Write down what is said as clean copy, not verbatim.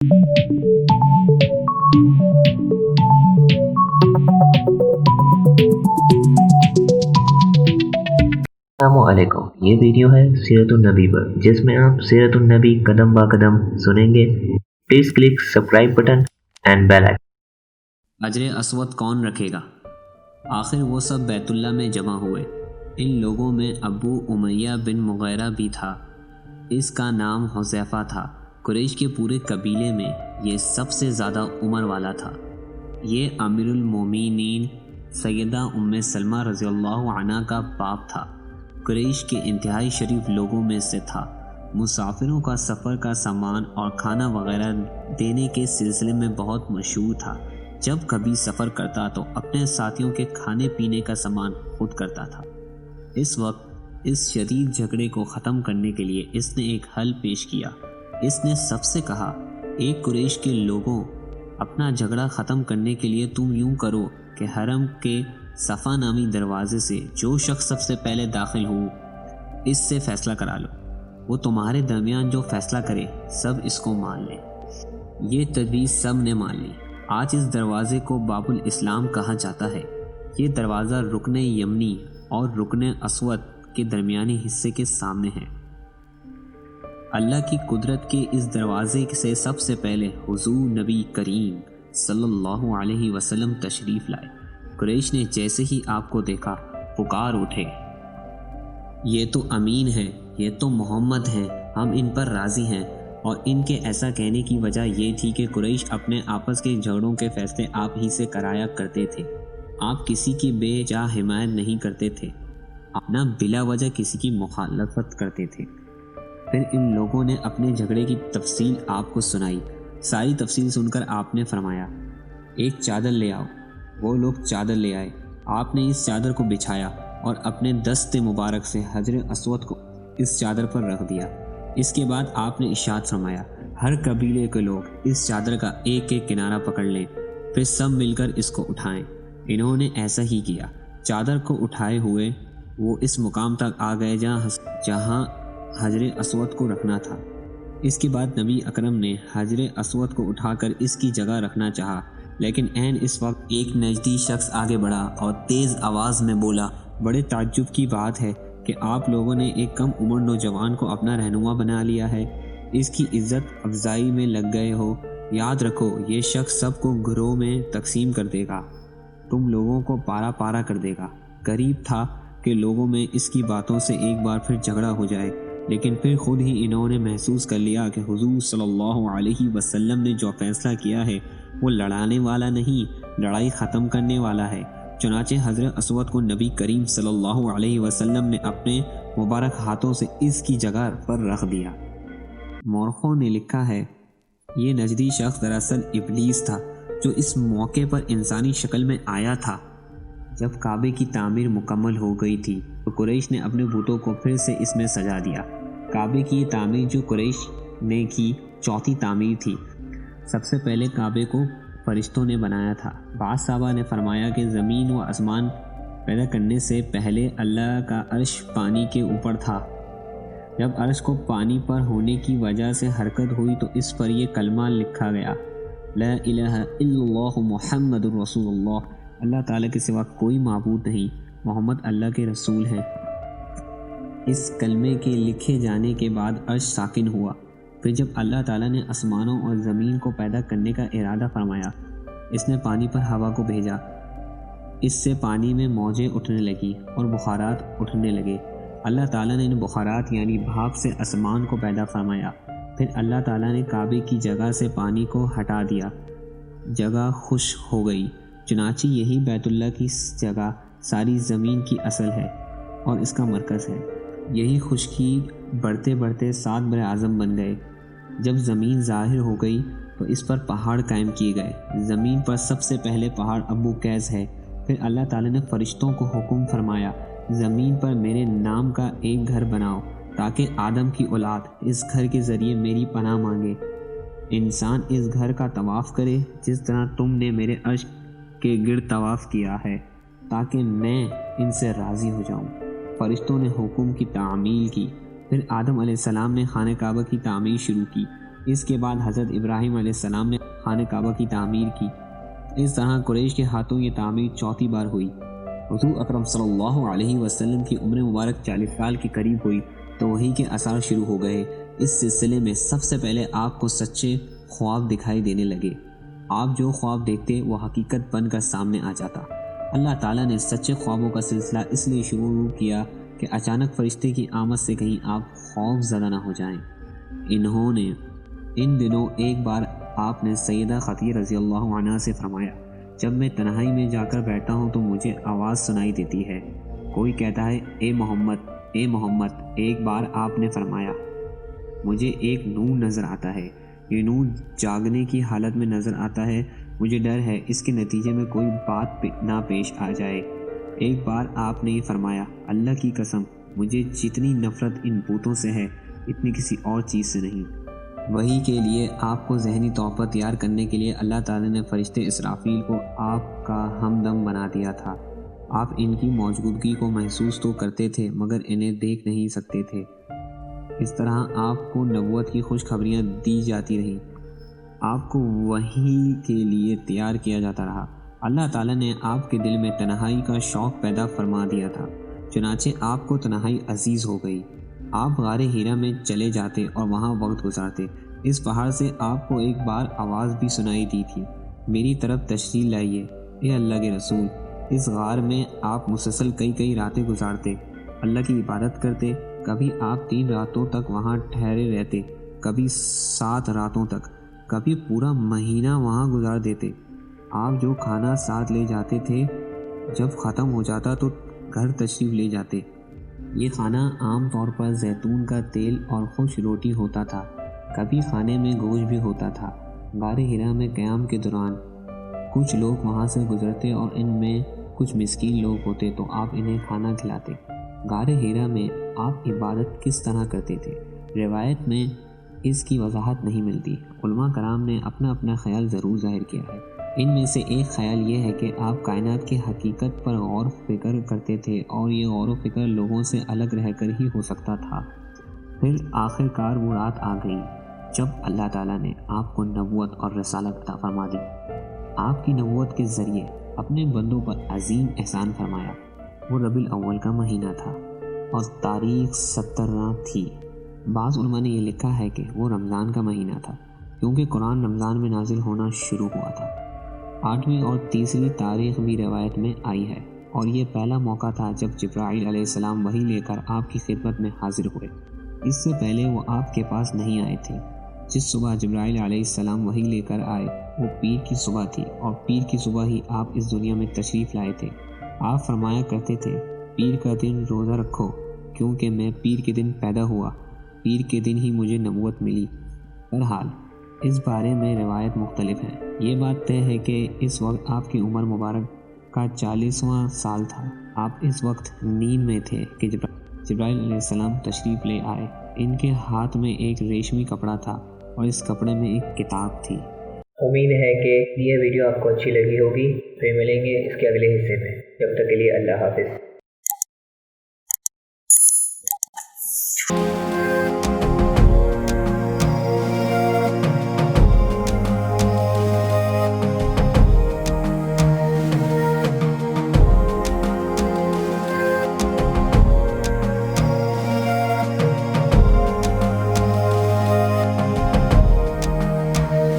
السلام علیکم، یہ ویڈیو ہے سیرت النبی پر، جس میں آپ سیرت النبی قدم با قدم سنیں گے۔ Please click subscribe button and bell icon. حجر اسود کون رکھے گا؟ آخر وہ سب بیت اللہ میں جمع ہوئے۔ ان لوگوں میں ابو امیہ بن مغیرہ بھی تھا۔ اس کا نام حذیفہ تھا۔ قریش کے پورے قبیلے میں یہ سب سے زیادہ عمر والا تھا۔ یہ امیر المومنین سیدہ ام سلمہ رضی اللہ عنہ کا باپ تھا۔ قریش کے انتہائی شریف لوگوں میں سے تھا۔ مسافروں کا سفر کا سامان اور کھانا وغیرہ دینے کے سلسلے میں بہت مشہور تھا۔ جب کبھی سفر کرتا تو اپنے ساتھیوں کے کھانے پینے کا سامان خود کرتا تھا۔ اس وقت اس شدید جھگڑے کو ختم کرنے کے لیے اس نے ایک حل پیش کیا۔ اس نے سب سے کہا، ایک قریش کے لوگوں، اپنا جھگڑا ختم کرنے کے لیے تم یوں کرو کہ حرم کے صفا نامی دروازے سے جو شخص سب سے پہلے داخل ہو اس سے فیصلہ کرا لو۔ وہ تمہارے درمیان جو فیصلہ کرے سب اس کو مان لیں۔ یہ تجویز سب نے مان لی۔ آج اس دروازے کو باب الاسلام کہا جاتا ہے۔ یہ دروازہ رکن یمنی اور رکن اسود کے درمیانی حصے کے سامنے ہے۔ اللہ کی قدرت کے اس دروازے سے سب سے پہلے حضور نبی کریم صلی اللہ علیہ وسلم تشریف لائے۔ قریش نے جیسے ہی آپ کو دیکھا پکار اٹھے، یہ تو امین ہے، یہ تو محمد ہیں، ہم ان پر راضی ہیں۔ اور ان کے ایسا کہنے کی وجہ یہ تھی کہ قریش اپنے آپس کے جھگڑوں کے فیصلے آپ ہی سے کرایا کرتے تھے۔ آپ کسی کی بے جا حمایت نہیں کرتے تھے، نہ بلا وجہ کسی کی مخالفت کرتے تھے۔ پھر ان لوگوں نے اپنے جھگڑے کی تفصیل آپ کو سنائی۔ ساری تفصیل سن کر آپ نے فرمایا، ایک چادر لے آؤ۔ وہ لوگ چادر لے آئے۔ آپ نے اس چادر کو بچھایا اور اپنے دست مبارک سے حجر اسود کو اس چادر پر رکھ دیا۔ اس کے بعد آپ نے ارشاد فرمایا، ہر قبیلے کے لوگ اس چادر کا ایک ایک کنارہ پکڑ لیں، پھر سب مل کر اس کو اٹھائیں۔ انہوں نے ایسا ہی کیا۔ چادر کو اٹھائے ہوئے وہ اس مقام تک آ گئے جہاں حجر اسود کو رکھنا تھا۔ اس کے بعد نبی اکرم نے حجر اسود کو اٹھا کر اس کی جگہ رکھنا چاہا، لیکن عین اس وقت ایک نجدی شخص آگے بڑھا اور تیز آواز میں بولا، بڑے تعجب کی بات ہے کہ آپ لوگوں نے ایک کم عمر نوجوان کو اپنا رہنما بنا لیا ہے، اس کی عزت افزائی میں لگ گئے ہو۔ یاد رکھو، یہ شخص سب کو گروہ میں تقسیم کر دے گا، تم لوگوں کو پارا پارا کر دے گا۔ قریب تھا کہ لوگوں میں اس کی باتوں سے ایک بار پھر جھگڑا ہو جائے، لیکن پھر خود ہی انہوں نے محسوس کر لیا کہ حضور صلی اللہ علیہ وسلم نے جو فیصلہ کیا ہے وہ لڑانے والا نہیں، لڑائی ختم کرنے والا ہے۔ چنانچہ حجر اسود کو نبی کریم صلی اللہ علیہ وسلم نے اپنے مبارک ہاتھوں سے اس کی جگہ پر رکھ دیا۔ مورخوں نے لکھا ہے، یہ نجدی شخص دراصل ابلیس تھا، جو اس موقع پر انسانی شکل میں آیا تھا۔ جب کعبے کی تعمیر مکمل ہو گئی تھی تو قریش نے اپنے بتوں کو پھر سے اس میں سجا دیا۔ کعبے کی یہ تعمیر جو قریش نے کی چوتھی تعمیر تھی۔ سب سے پہلے کعبے کو فرشتوں نے بنایا تھا۔ بعض صحابہ نے فرمایا کہ زمین و آسمان پیدا کرنے سے پہلے اللہ کا عرش پانی کے اوپر تھا۔ جب عرش کو پانی پر ہونے کی وجہ سے حرکت ہوئی تو اس پر یہ کلمہ لکھا گیا، لا الہ الا اللہ محمد رسول اللہ، اللہ تعالیٰ کے سوا کوئی معبود نہیں، محمد اللہ کے رسول ہیں۔ اس کلمے کے لکھے جانے کے بعد عرش ساکن ہوا۔ پھر جب اللہ تعالیٰ نے آسمانوں اور زمین کو پیدا کرنے کا ارادہ فرمایا، اس نے پانی پر ہوا کو بھیجا۔ اس سے پانی میں موجیں اٹھنے لگیں اور بخارات اٹھنے لگے۔ اللہ تعالیٰ نے ان بخارات یعنی بھاپ سے آسمان کو پیدا فرمایا۔ پھر اللہ تعالیٰ نے کعبے کی جگہ سے پانی کو ہٹا دیا، جگہ خشک ہو گئی۔ چنانچہ یہی بیت اللہ کی جگہ ساری زمین کی اصل ہے اور اس کا مرکز ہے۔ یہی خشکی بڑھتے بڑھتے 7 بر اعظم بن گئے۔ جب زمین ظاہر ہو گئی تو اس پر پہاڑ قائم کیے گئے۔ زمین پر سب سے پہلے پہاڑ ابو قیس ہے۔ پھر اللہ تعالیٰ نے فرشتوں کو حکم فرمایا، زمین پر میرے نام کا ایک گھر بناؤ تاکہ آدم کی اولاد اس گھر کے ذریعے میری پناہ مانگے۔ انسان اس گھر کا طواف کرے جس طرح تم نے میرے عرش کے گرد طواف کیا ہے، تاکہ میں ان سے راضی ہو جاؤں۔ فرشتوں نے حکم کی تعمیل کی۔ پھر آدم علیہ السلام نے خانہ کعبہ کی تعمیر شروع کی۔ اس کے بعد حضرت ابراہیم علیہ السلام نے خانہ کعبہ کی تعمیر کی۔ اس طرح قریش کے ہاتھوں یہ تعمیر چوتھی بار ہوئی۔ حضور اکرم صلی اللہ علیہ وسلم کی عمر مبارک 40 سال کے قریب ہوئی تو وحی کے اثار شروع ہو گئے۔ اس سلسلے میں سب سے پہلے آپ کو سچے خواب دکھائی دینے لگے۔ آپ جو خواب دیکھتے وہ حقیقت بن کر سامنے آ جاتا۔ اللہ تعالیٰ نے سچے خوابوں کا سلسلہ اس لیے شروع کیا کہ اچانک فرشتے کی آمد سے کہیں آپ خوف زدہ نہ ہو جائیں۔ ان دنوں ایک بار آپ نے سیدہ خدیجہ رضی اللہ عنہا سے فرمایا، جب میں تنہائی میں جا کر بیٹھتا ہوں تو مجھے آواز سنائی دیتی ہے، کوئی کہتا ہے اے محمد اے محمد۔ ایک بار آپ نے فرمایا، مجھے ایک نور نظر آتا ہے، یہ نور جاگنے کی حالت میں نظر آتا ہے، مجھے ڈر ہے اس کے نتیجے میں کوئی بات نہ پیش آ جائے۔ ایک بار آپ نے یہ فرمایا، اللہ کی قسم مجھے جتنی نفرت ان بتوں سے ہے اتنی کسی اور چیز سے نہیں۔ وحی کے لیے آپ کو ذہنی طور پر تیار کرنے کے لیے اللہ تعالیٰ نے فرشتے اسرافیل کو آپ کا ہمدم بنا دیا تھا۔ آپ ان کی موجودگی کو محسوس تو کرتے تھے مگر انہیں دیکھ نہیں سکتے تھے۔ اس طرح آپ کو نبوت کی خوشخبریاں دی جاتی رہیں، آپ کو وحی کے لیے تیار کیا جاتا رہا۔ اللہ تعالیٰ نے آپ کے دل میں تنہائی کا شوق پیدا فرما دیا تھا، چنانچہ آپ کو تنہائی عزیز ہو گئی۔ آپ غار ہیرا میں چلے جاتے اور وہاں وقت گزارتے۔ اس پہاڑ سے آپ کو ایک بار آواز بھی سنائی دی تھی، میری طرف تشریف لائیے اے اللہ کے رسول۔ اس غار میں آپ مسلسل کئی راتیں گزارتے، اللہ کی عبادت کرتے۔ کبھی آپ 3 راتوں تک وہاں ٹھہرے رہتے، کبھی 7 راتوں تک، کبھی پورا مہینہ وہاں گزار دیتے۔ آپ جو کھانا ساتھ لے جاتے تھے جب ختم ہو جاتا تو گھر تشریف لے جاتے۔ یہ کھانا عام طور پر زیتون کا تیل اور خشک روٹی ہوتا تھا، کبھی کھانے میں گوشت بھی ہوتا تھا۔ غار ہیرا میں قیام کے دوران کچھ لوگ وہاں سے گزرتے اور ان میں کچھ مسکین لوگ ہوتے تو آپ انہیں کھانا کھلاتے۔ غار ہیرا میں آپ عبادت کس طرح کرتے تھے، روایت میں اس کی وضاحت نہیں ملتی۔ علماء کرام نے اپنا اپنا خیال ضرور ظاہر کیا ہے۔ ان میں سے ایک خیال یہ ہے کہ آپ کائنات کی حقیقت پر غور و فکر کرتے تھے اور یہ غور و فکر لوگوں سے الگ رہ کر ہی ہو سکتا تھا۔ پھر آخر کار وہ رات آ گئی جب اللہ تعالیٰ نے آپ کو نبوت اور رسالت عطا فرما دی۔ آپ کی نبوت کے ذریعے اپنے بندوں پر عظیم احسان فرمایا۔ وہ ربیع الاول کا مہینہ تھا اور تاریخ 17 تھی۔ بعض علماء نے یہ لکھا ہے کہ وہ رمضان کا مہینہ تھا کیونکہ قرآن رمضان میں نازل ہونا شروع ہوا تھا۔ 8ویں اور تیسری تاریخ بھی روایت میں آئی ہے اور یہ پہلا موقع تھا جب جبرائیل علیہ السلام وحی لے کر آپ کی خدمت میں حاضر ہوئے۔ اس سے پہلے وہ آپ کے پاس نہیں آئے تھے۔ جس صبح جبرائیل علیہ السلام وحی لے کر آئے وہ پیر کی صبح تھی اور پیر کی صبح ہی آپ اس دنیا میں تشریف لائے تھے۔ آپ فرمایا کرتے تھے، پیر کا دن روزہ رکھو کیونکہ میں پیر کے دن پیدا ہوا، پیر کے دن ہی مجھے نبوت ملی۔ بہرحال اس بارے میں روایت مختلف ہیں۔ یہ بات طے ہے کہ اس وقت آپ کی عمر مبارک کا 40واں سال تھا۔ آپ اس وقت نیند میں تھے کہ جبرائیل علیہ السلام تشریف لے آئے۔ ان کے ہاتھ میں ایک ریشمی کپڑا تھا اور اس کپڑے میں ایک کتاب تھی۔ امید ہے کہ یہ ویڈیو آپ کو اچھی لگی ہوگی۔ پھر ملیں گے اس کے اگلے حصے میں، جب تک کے لیے اللہ حافظ۔